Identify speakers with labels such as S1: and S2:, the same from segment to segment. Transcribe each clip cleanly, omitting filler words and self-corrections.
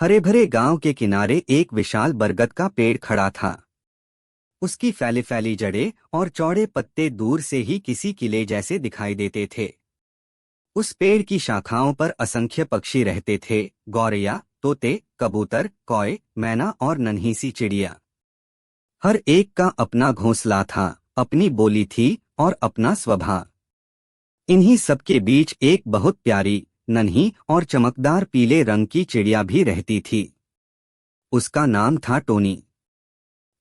S1: हरे भरे गांव के किनारे एक विशाल बरगद का पेड़ खड़ा था। उसकी फैली फैली जड़ें और चौड़े पत्ते दूर से ही किसी किले जैसे दिखाई देते थे। उस पेड़ की शाखाओं पर असंख्य पक्षी रहते थे, गौरैया, तोते, कबूतर, कौए, मैना और नन्ही सी चिड़िया। हर एक का अपना घोंसला था, अपनी बोली थी और अपना स्वभाव। इन्हीं सबके बीच एक बहुत प्यारी, नन्ही और चमकदार पीले रंग की चिड़िया भी रहती थी। उसका नाम था टोनी।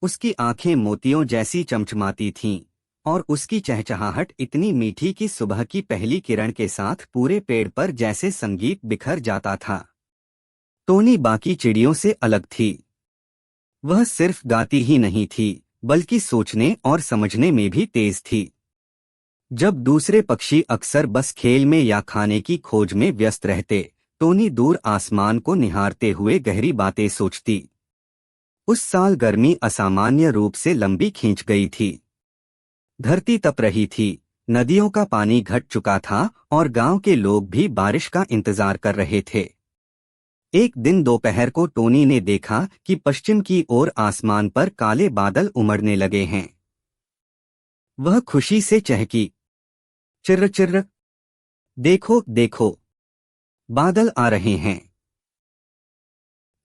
S1: उसकी आंखें मोतियों जैसी चमचमाती थीं और उसकी चहचहाहट इतनी मीठी कि सुबह की पहली किरण के साथ पूरे पेड़ पर जैसे संगीत बिखर जाता था। टोनी बाकी चिड़ियों से अलग थी। वह सिर्फ गाती ही नहीं थी, बल्कि सोचने और समझने में भी तेज थी। जब दूसरे पक्षी अक्सर बस खेल में या खाने की खोज में व्यस्त रहते, टोनी दूर आसमान को निहारते हुए गहरी बातें सोचती। उस साल गर्मी असामान्य रूप से लंबी खींच गई थी। धरती तप रही थी, नदियों का पानी घट चुका था और गांव के लोग भी बारिश का इंतजार कर रहे थे। एक दिन दोपहर को टोनी ने देखा कि पश्चिम की ओर आसमान पर काले बादल उमड़ने लगे हैं। वह खुशी से चहकी, चिर्र चिर्र, देखो देखो, बादल आ रहे हैं।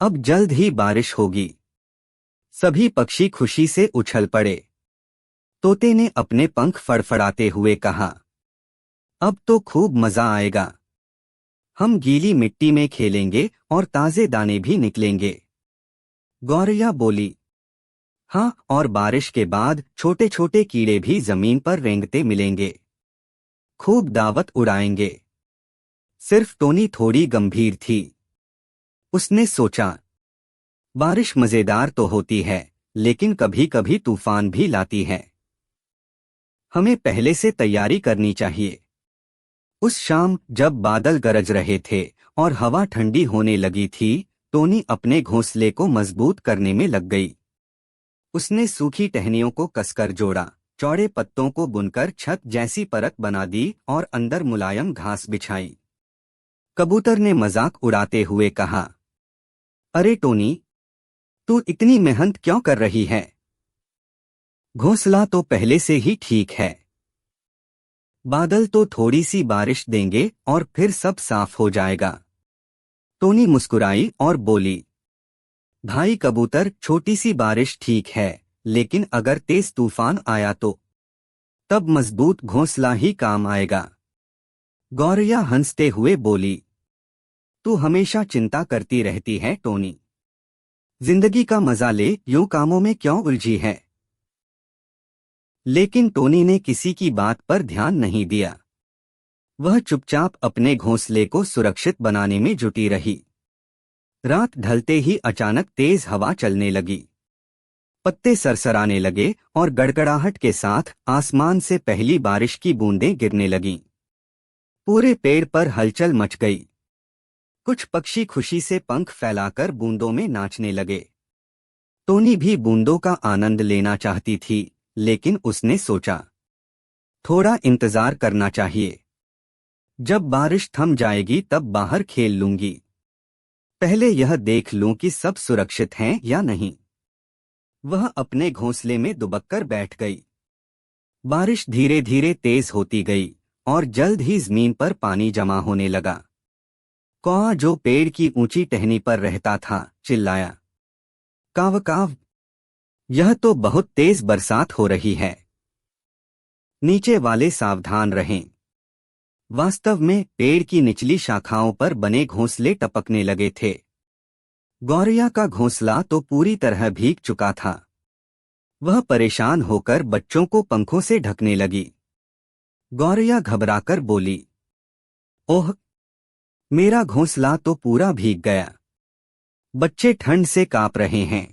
S1: अब जल्द ही बारिश होगी। सभी पक्षी खुशी से उछल पड़े। तोते ने अपने पंख फड़फड़ाते हुए कहा, अब तो खूब मजा आएगा। हम गीली मिट्टी में खेलेंगे और ताजे दाने भी निकलेंगे। गौरैया बोली, हाँ, और बारिश के बाद छोटे छोटे कीड़े भी जमीन पर रेंगते मिलेंगे। खूब दावत उड़ाएंगे। सिर्फ टोनी थोड़ी गंभीर थी। उसने सोचा, बारिश मजेदार तो होती है, लेकिन कभी कभी तूफान भी लाती है। हमें पहले से तैयारी करनी चाहिए। उस शाम जब बादल गरज रहे थे और हवा ठंडी होने लगी थी, टोनी अपने घोंसले को मजबूत करने में लग गई। उसने सूखी टहनियों को कसकर जोड़ा, चौड़े पत्तों को बुनकर छत जैसी परत बना दी और अंदर मुलायम घास बिछाई। कबूतर ने मजाक उड़ाते हुए कहा, अरे टोनी, तू इतनी मेहनत क्यों कर रही है? घोंसला तो पहले से ही ठीक है। बादल तो थोड़ी सी बारिश देंगे और फिर सब साफ हो जाएगा। टोनी मुस्कुराई और बोली, भाई कबूतर, छोटी सी बारिश ठीक है, लेकिन अगर तेज तूफान आया तो? तब मजबूत घोंसला ही काम आएगा। गौरैया हंसते हुए बोली, तू हमेशा चिंता करती रहती है टोनी। जिंदगी का मजा ले, यूं कामों में क्यों उलझी है? लेकिन टोनी ने किसी की बात पर ध्यान नहीं दिया। वह चुपचाप अपने घोंसले को सुरक्षित बनाने में जुटी रही। रात ढलते ही अचानक तेज हवा चलने लगी। पत्ते सरसराने लगे और गड़गड़ाहट के साथ आसमान से पहली बारिश की बूंदें गिरने लगीं। पूरे पेड़ पर हलचल मच गई। कुछ पक्षी खुशी से पंख फैलाकर बूंदों में नाचने लगे। टोनी भी बूंदों का आनंद लेना चाहती थी, लेकिन उसने सोचा, थोड़ा इंतजार करना चाहिए। जब बारिश थम जाएगी तब बाहर खेल लूंगी। पहले यह देख लूं कि सब सुरक्षित हैं या नहीं। वह अपने घोंसले में दुबककर बैठ गई। बारिश धीरे धीरे तेज होती गई और जल्द ही जमीन पर पानी जमा होने लगा। कौआ, जो पेड़ की ऊंची टहनी पर रहता था, चिल्लाया, काव काव, यह तो बहुत तेज बरसात हो रही है। नीचे वाले सावधान रहें। वास्तव में पेड़ की निचली शाखाओं पर बने घोंसले टपकने लगे थे। गौरैया का घोंसला तो पूरी तरह भीग चुका था। वह परेशान होकर बच्चों को पंखों से ढकने लगी। गौरैया घबराकर बोली, ओह, मेरा घोंसला तो पूरा भीग गया। बच्चे ठंड से कांप रहे हैं।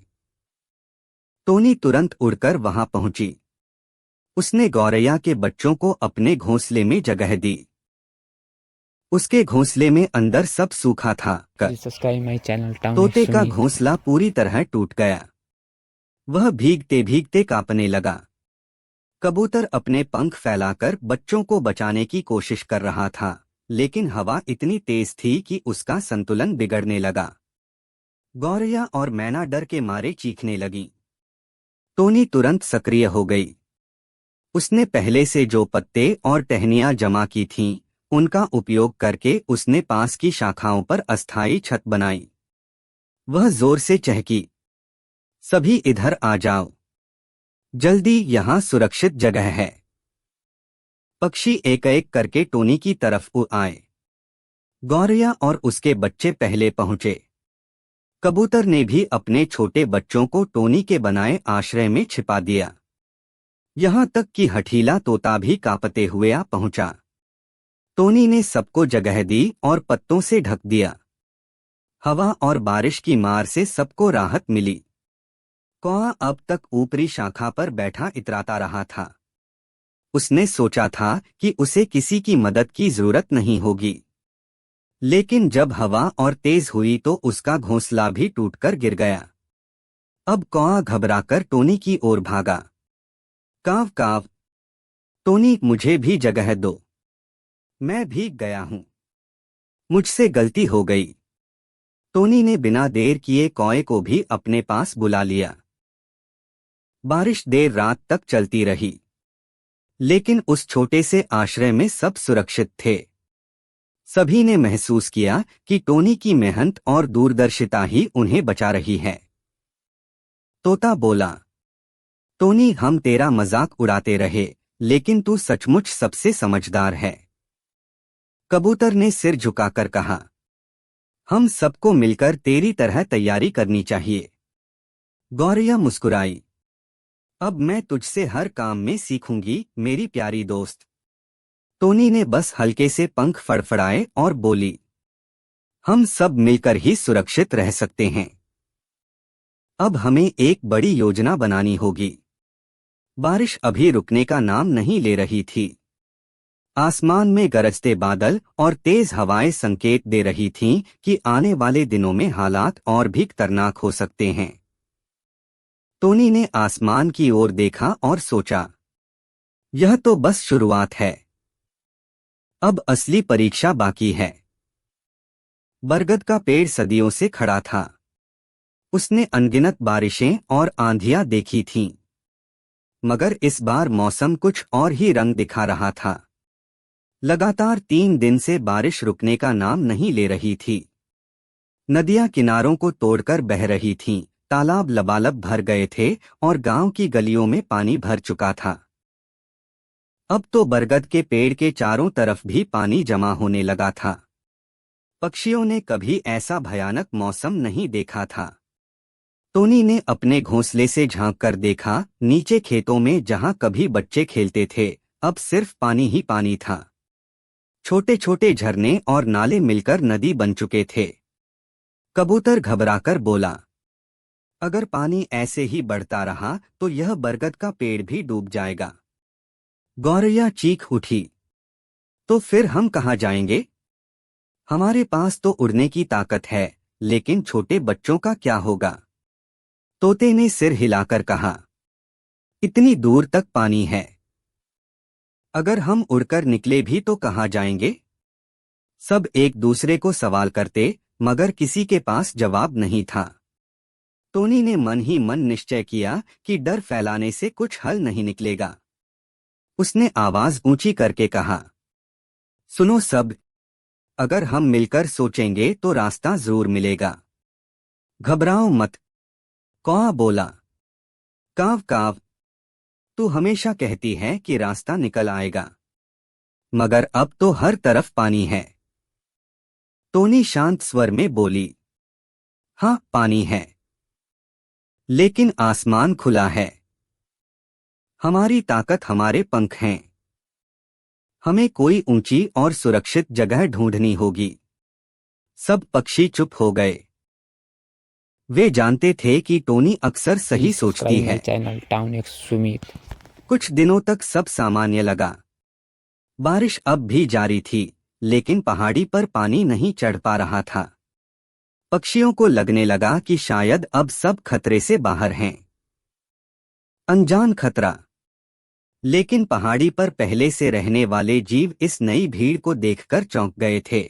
S1: टोनी तुरंत उड़कर वहां पहुंची। उसने गौरैया के बच्चों को अपने घोंसले में जगह दी। उसके घोंसले में अंदर सब सूखा था।
S2: सब्सक्राइब माय चैनल टाउन
S1: तोते का
S2: सुनील।
S1: घोंसला पूरी तरह टूट गया। वह भीगते भीगते कांपने लगा। कबूतर अपने पंख फैलाकर बच्चों को बचाने की कोशिश कर रहा था, लेकिन हवा इतनी तेज थी कि उसका संतुलन बिगड़ने लगा। गौरैया और मैना डर के मारे चीखने लगी। टोनी तुरंत सक्रिय हो गई। उसने पहले से जो पत्ते और टहनियां जमा की थीं, उनका उपयोग करके उसने पास की शाखाओं पर अस्थायी छत बनाई। वह जोर से चहकी, सभी इधर आ जाओ, जल्दी, यहाँ सुरक्षित जगह है। पक्षी एक एक करके टोनी की तरफ आए। गौरैया और उसके बच्चे पहले पहुंचे। कबूतर ने भी अपने छोटे बच्चों को टोनी के बनाए आश्रय में छिपा दिया। यहाँ तक कि हठीला तोता भी कांपते हुए आ पहुंचा। टोनी ने सबको जगह दी और पत्तों से ढक दिया। हवा और बारिश की मार से सबको राहत मिली। कौआ अब तक ऊपरी शाखा पर बैठा इतराता रहा था। उसने सोचा था कि उसे किसी की मदद की जरूरत नहीं होगी, लेकिन जब हवा और तेज हुई तो उसका घोंसला भी टूटकर गिर गया। अब कौआ घबराकर टोनी की ओर भागा। काव काव, टोनी, मुझे भी जगह दो, मैं भीग गया हूं, मुझसे गलती हो गई। टोनी ने बिना देर किए कौए को भी अपने पास बुला लिया। बारिश देर रात तक चलती रही, लेकिन उस छोटे से आश्रय में सब सुरक्षित थे। सभी ने महसूस किया कि टोनी की मेहनत और दूरदर्शिता ही उन्हें बचा रही है। तोता बोला, टोनी, हम तेरा मजाक उड़ाते रहे, लेकिन तू सचमुच सबसे समझदार है। कबूतर ने सिर झुकाकर कहा, हम सबको मिलकर तेरी तरह तैयारी करनी चाहिए। गौरैया मुस्कुराई, अब मैं तुझसे हर काम में सीखूंगी मेरी प्यारी दोस्त। टोनी ने बस हल्के से पंख फड़फड़ाए और बोली, हम सब मिलकर ही सुरक्षित रह सकते हैं। अब हमें एक बड़ी योजना बनानी होगी। बारिश अभी रुकने का नाम नहीं ले रही थी। आसमान में गरजते बादल और तेज हवाएं संकेत दे रही थीं कि आने वाले दिनों में हालात और भी खतरनाक हो सकते हैं। टोनी ने आसमान की ओर देखा और सोचा, यह तो बस शुरुआत है, अब असली परीक्षा बाकी है। बरगद का पेड़ सदियों से खड़ा था। उसने अनगिनत बारिशें और आंधियां देखी थीं, मगर इस बार मौसम कुछ और ही रंग दिखा रहा था। लगातार 3 दिन से बारिश रुकने का नाम नहीं ले रही थी। नदियां किनारों को तोड़कर बह रही थीं, तालाब लबालब भर गए थे और गांव की गलियों में पानी भर चुका था। अब तो बरगद के पेड़ के चारों तरफ भी पानी जमा होने लगा था। पक्षियों ने कभी ऐसा भयानक मौसम नहीं देखा था। टोनी ने अपने घोंसले से झांककर देखा, नीचे खेतों में जहां कभी बच्चे खेलते थे, अब सिर्फ पानी ही पानी था। छोटे छोटे झरने और नाले मिलकर नदी बन चुके थे। कबूतर घबराकर बोला, अगर पानी ऐसे ही बढ़ता रहा तो यह बरगद का पेड़ भी डूब जाएगा। गौरैया चीख उठी, तो फिर हम कहाँ जाएंगे? हमारे पास तो उड़ने की ताकत है, लेकिन छोटे बच्चों का क्या होगा? तोते ने सिर हिलाकर कहा, इतनी दूर तक पानी है, अगर हम उड़कर निकले भी तो कहाँ जाएंगे? सब एक दूसरे को सवाल करते, मगर किसी के पास जवाब नहीं था। टोनी ने मन ही मन निश्चय किया कि डर फैलाने से कुछ हल नहीं निकलेगा। उसने आवाज ऊंची करके कहा, सुनो सब, अगर हम मिलकर सोचेंगे तो रास्ता जरूर मिलेगा। घबराओ मत, कौआ बोला। काव काव, तू हमेशा कहती है कि रास्ता निकल आएगा, मगर अब तो हर तरफ पानी है। टोनी शांत स्वर में बोली, हाँ पानी है, लेकिन आसमान खुला है। हमारी ताकत हमारे पंख हैं। हमें कोई ऊंची और सुरक्षित जगह ढूंढनी होगी। सब पक्षी चुप हो गए। वे जानते थे कि टोनी अक्सर सही
S2: Please
S1: सोचती
S2: subscribe my
S1: है।
S2: channel Town X Sumit.
S1: कुछ दिनों तक सब सामान्य लगा। बारिश अब भी जारी थी, लेकिन पहाड़ी पर पानी नहीं चढ़ पा रहा था। पक्षियों को लगने लगा कि शायद अब सब खतरे से बाहर हैं। अनजान खतरा। लेकिन पहाड़ी पर पहले से रहने वाले जीव इस नई भीड़ को देखकर चौंक गए थे।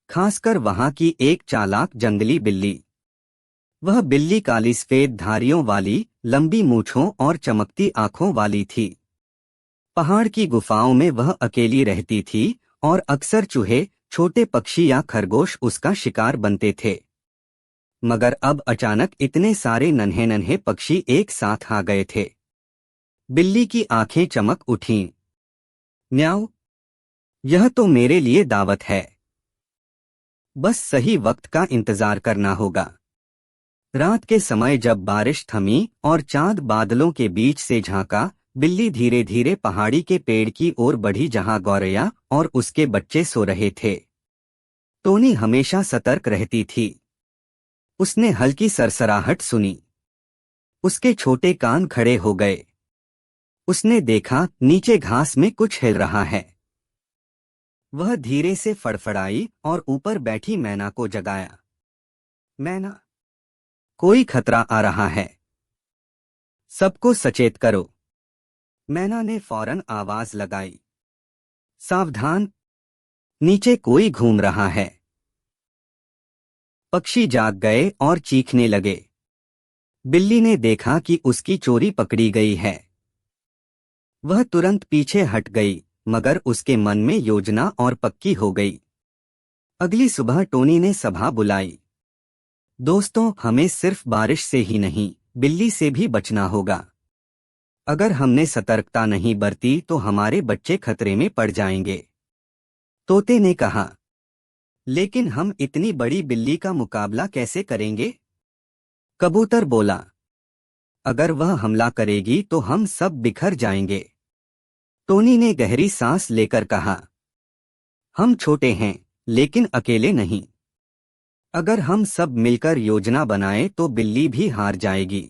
S1: खासकर वहां की एक चालाक जंगली बिल्ली। वह बिल्ली काली सफेद धारियों वाली, लंबी मूंछों और चमकती आंखों वाली थी। पहाड़ की गुफाओं में वह अकेली रहती थी और अक्सर चूहे, छोटे पक्षी या खरगोश उसका शिकार बनते थे। मगर अब अचानक इतने सारे नन्हे नन्हे पक्षी एक साथ आ गए थे। बिल्ली की आंखें चमक उठीं। न्याऊ, यह तो मेरे लिए दावत है। बस सही वक्त का इंतजार करना होगा। रात के समय जब बारिश थमी और चांद बादलों के बीच से झांका, बिल्ली धीरे धीरे पहाड़ी के पेड़ की ओर बढ़ी जहां गौरैया और उसके बच्चे सो रहे थे। टोनी हमेशा सतर्क रहती थी। उसने हल्की सरसराहट सुनी। उसके छोटे कान खड़े हो गए। उसने देखा नीचे घास में कुछ हिल रहा है। वह धीरे से फड़फड़ाई और ऊपर बैठी मैना को जगाया। मैना, कोई खतरा आ रहा है। सबको सचेत करो। मैना ने फौरन आवाज लगाई। सावधान, नीचे कोई घूम रहा है। पक्षी जाग गए और चीखने लगे। बिल्ली ने देखा कि उसकी चोरी पकड़ी गई है। वह तुरंत पीछे हट गई, मगर उसके मन में योजना और पक्की हो गई। अगली सुबह टोनी ने सभा बुलाई। दोस्तों, हमें सिर्फ बारिश से ही नहीं, बिल्ली से भी बचना होगा। अगर हमने सतर्कता नहीं बरती तो हमारे बच्चे खतरे में पड़ जाएंगे। तोते ने कहा, लेकिन हम इतनी बड़ी बिल्ली का मुकाबला कैसे करेंगे? कबूतर बोला, अगर वह हमला करेगी तो हम सब बिखर जाएंगे। टोनी ने गहरी सांस लेकर कहा, हम छोटे हैं, लेकिन अकेले नहीं। अगर हम सब मिलकर योजना बनाएं तो बिल्ली भी हार जाएगी।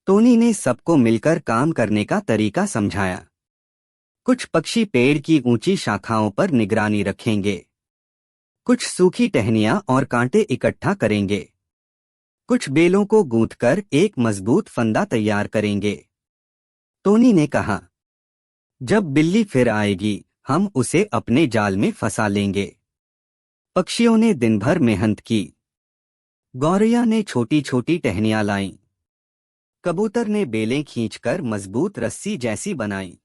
S1: टोनी ने सबको मिलकर काम करने का तरीका समझाया। कुछ पक्षी पेड़ की ऊंची शाखाओं पर निगरानी रखेंगे। कुछ सूखी टहनियां और कांटे इकट्ठा करेंगे। कुछ बेलों को गूंथकर एक मजबूत फंदा तैयार करेंगे। टोनी ने कहा, जब बिल्ली फिर आएगी, हम उसे अपने जाल में फंसा लेंगे। पक्षियों ने दिन भर मेहनत की। गौरैया ने छोटी छोटी टहनियां लाईं। कबूतर ने बेलें खींचकर मजबूत रस्सी जैसी बनाई।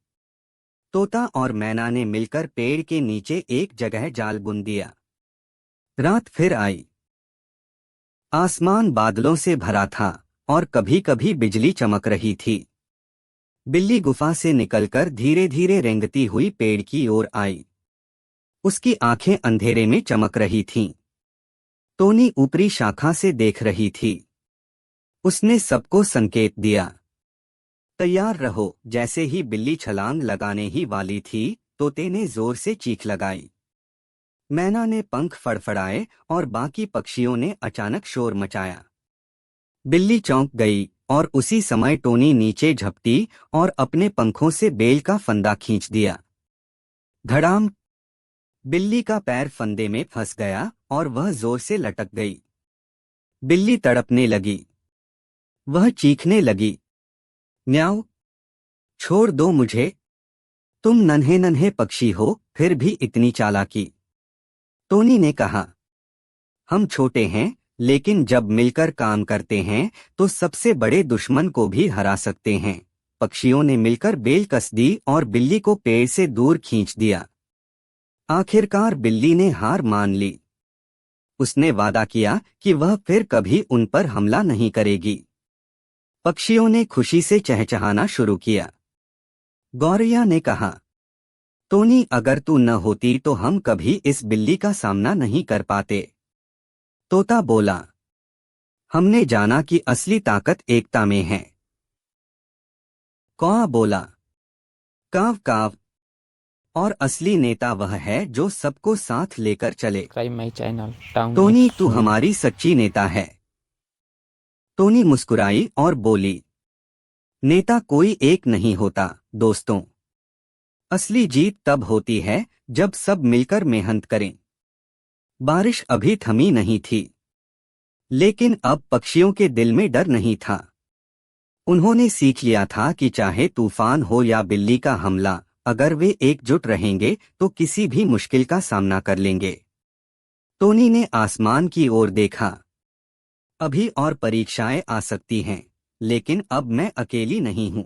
S1: तोता और मैना ने मिलकर पेड़ के नीचे एक जगह जाल बुन दिया। रात फिर आई। आसमान बादलों से भरा था और कभी कभी बिजली चमक रही थी। बिल्ली गुफा से निकलकर धीरे धीरे रेंगती हुई पेड़ की ओर आई। उसकी आंखें अंधेरे में चमक रही थीं। टोनी ऊपरी शाखा से देख रही थी। उसने सबको संकेत दिया, तैयार रहो। जैसे ही बिल्ली छलांग लगाने ही वाली थी, तोते ने जोर से चीख लगाई। मैना ने पंख फड़फड़ाए और बाकी पक्षियों ने अचानक शोर मचाया। बिल्ली चौंक गई और उसी समय टोनी नीचे झपटी और अपने पंखों से बेल का फंदा खींच दिया। धड़ाम! बिल्ली का पैर फंदे में फंस गया और वह जोर से लटक गई। बिल्ली तड़पने लगी। वह चीखने लगी, न्याऊ, छोड़ दो मुझे। तुम नन्हे नन्हे पक्षी हो, फिर भी इतनी चालाकी। टोनी ने कहा, हम छोटे हैं, लेकिन जब मिलकर काम करते हैं तो सबसे बड़े दुश्मन को भी हरा सकते हैं। पक्षियों ने मिलकर बेल कस दी और बिल्ली को पेड़ से दूर खींच दिया। आखिरकार बिल्ली ने हार मान ली। उसने वादा किया कि वह फिर कभी उन पर हमला नहीं करेगी। पक्षियों ने खुशी से चहचहाना शुरू किया। गौरैया ने कहा, टोनी, अगर तू न होती तो हम कभी इस बिल्ली का सामना नहीं कर पाते। तोता बोला, हमने जाना कि असली ताकत एकता में है। कौआ बोला, काव काव, और असली नेता वह है जो सबको साथ लेकर चले।
S2: Subscribe my channel town
S1: Tony,
S2: x
S1: तू
S2: सुमित।
S1: हमारी सच्ची नेता है। टोनी मुस्कुराई और बोली, नेता कोई एक नहीं होता दोस्तों। असली जीत तब होती है जब सब मिलकर मेहनत करें। बारिश अभी थमी नहीं थी, लेकिन अब पक्षियों के दिल में डर नहीं था। उन्होंने सीख लिया था कि चाहे तूफान हो या बिल्ली का हमला, अगर वे एकजुट रहेंगे तो किसी भी मुश्किल का सामना कर लेंगे। टोनी ने आसमान की ओर देखा। अभी और परीक्षाएं आ सकती हैं, लेकिन अब मैं अकेली नहीं हूं।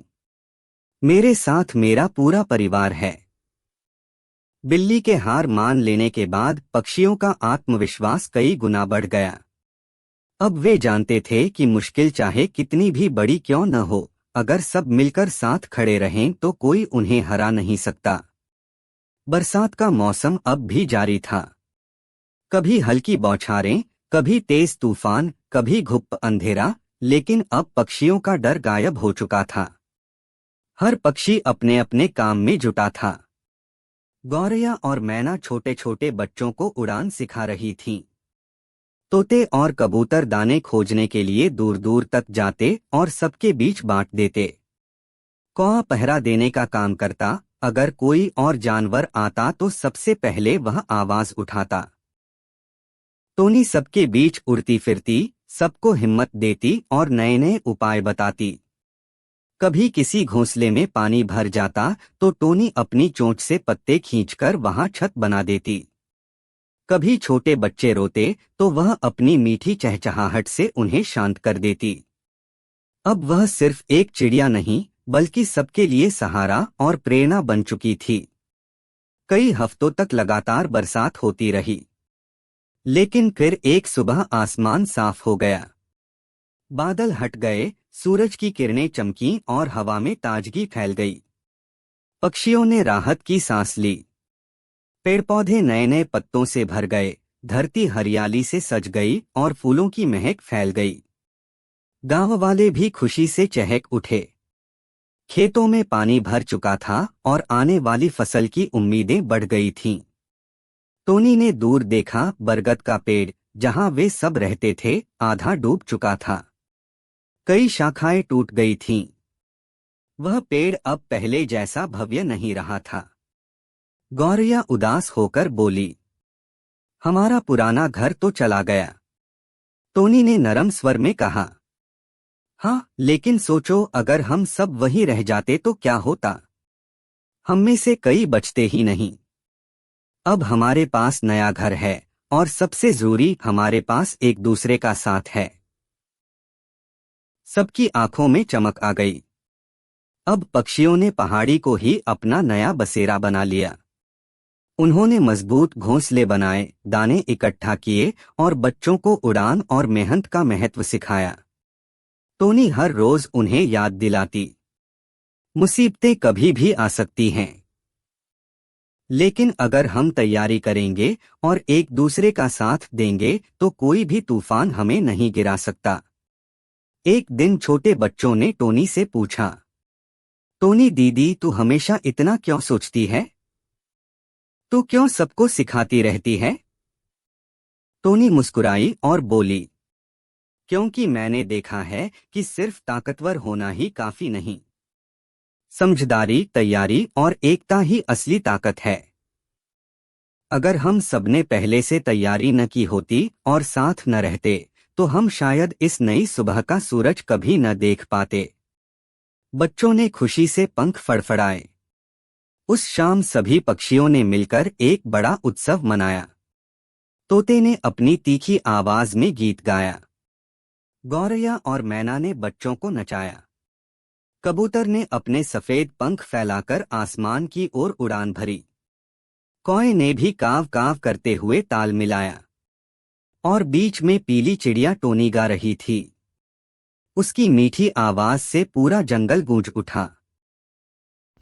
S1: मेरे साथ मेरा पूरा परिवार है। बिल्ली के हार मान लेने के बाद पक्षियों का आत्मविश्वास कई गुना बढ़ गया। अब वे जानते थे कि मुश्किल चाहे कितनी भी बड़ी क्यों न हो, अगर सब मिलकर साथ खड़े रहें तो कोई उन्हें हरा नहीं सकता। बरसात का मौसम अब भी जारी था। कभी हल्की बौछारें, कभी तेज तूफान, कभी घुप अंधेरा, लेकिन अब पक्षियों का डर गायब हो चुका था। हर पक्षी अपने अपने काम में जुटा था। गौरैया और मैना छोटे छोटे बच्चों को उड़ान सिखा रही थीं। तोते और कबूतर दाने खोजने के लिए दूर दूर तक जाते और सबके बीच बांट देते। कौआ पहरा देने का काम करता, अगर कोई और जानवर आता तो सबसे पहले वह आवाज उठाता। टोनी सबके बीच उड़ती फिरती, सबको हिम्मत देती और नए नए उपाय बताती। कभी किसी घोंसले में पानी भर जाता तो टोनी अपनी चोंच से पत्ते खींचकर वहां छत बना देती। कभी छोटे बच्चे रोते तो वह अपनी मीठी चहचहाहट से उन्हें शांत कर देती। अब वह सिर्फ एक चिड़िया नहीं, बल्कि सबके लिए सहारा और प्रेरणा बन चुकी थी। कई हफ्तों तक लगातार बरसात होती रही, लेकिन फिर एक सुबह आसमान साफ हो गया। बादल हट गए, सूरज की किरणें चमकीं और हवा में ताजगी फैल गई। पक्षियों ने राहत की सांस ली। पेड़ पौधे नए नए पत्तों से भर गए, धरती हरियाली से सज गई और फूलों की महक फैल गई। गांव वाले भी खुशी से चहक उठे। खेतों में पानी भर चुका था और आने वाली फसल की उम्मीदें बढ़ गई थीं। टोनी ने दूर देखा, बरगद का पेड़ जहां वे सब रहते थे आधा डूब चुका था। कई शाखाएं टूट गई थीं। वह पेड़ अब पहले जैसा भव्य नहीं रहा था। गौरैया उदास होकर बोली, हमारा पुराना घर तो चला गया। टोनी ने नरम स्वर में कहा, हाँ, लेकिन सोचो अगर हम सब वहीं रह जाते तो क्या होता। हम में से कई बचते ही नहीं। अब हमारे पास नया घर है और सबसे जरूरी हमारे पास एक दूसरे का साथ है। सबकी आंखों में चमक आ गई। अब पक्षियों ने पहाड़ी को ही अपना नया बसेरा बना लिया। उन्होंने मजबूत घोंसले बनाए, दाने इकट्ठा किए और बच्चों को उड़ान और मेहनत का महत्व सिखाया। टोनी हर रोज उन्हें याद दिलाती, मुसीबतें कभी भी आ सकती हैं, लेकिन अगर हम तैयारी करेंगे और एक दूसरे का साथ देंगे तो कोई भी तूफान हमें नहीं गिरा सकता। एक दिन छोटे बच्चों ने टोनी से पूछा, टोनी दीदी, तू हमेशा इतना क्यों सोचती है? तू क्यों सबको सिखाती रहती है? टोनी मुस्कुराई और बोली, क्योंकि मैंने देखा है कि सिर्फ ताकतवर होना ही काफी नहीं। समझदारी, तैयारी और एकता ही असली ताकत है। अगर हम सबने पहले से तैयारी न की होती और साथ न रहते तो हम शायद इस नई सुबह का सूरज कभी न देख पाते। बच्चों ने खुशी से पंख फड़फड़ाए। उस शाम सभी पक्षियों ने मिलकर एक बड़ा उत्सव मनाया। तोते ने अपनी तीखी आवाज में गीत गाया। गौरैया और मैना ने बच्चों को नचाया। कबूतर ने अपने सफेद पंख फैलाकर आसमान की ओर उड़ान भरी। कौए ने भी काव काव करते हुए ताल मिलाया। और बीच में पीली चिड़िया टोनी गा रही थी। उसकी मीठी आवाज से पूरा जंगल गूंज उठा।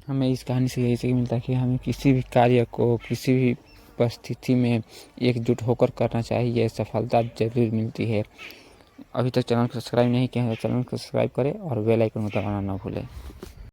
S2: हमें इस कहानी से यही सीख मिलता है कि हमें किसी भी कार्य को किसी भी परिस्थिति में एकजुट होकर करना चाहिए, सफलता जरूर मिलती है। अभी तक चैनल को सब्सक्राइब नहीं किया है तो चैनल को सब्सक्राइब करें और बेल आइकन को दबाना ना भूलें।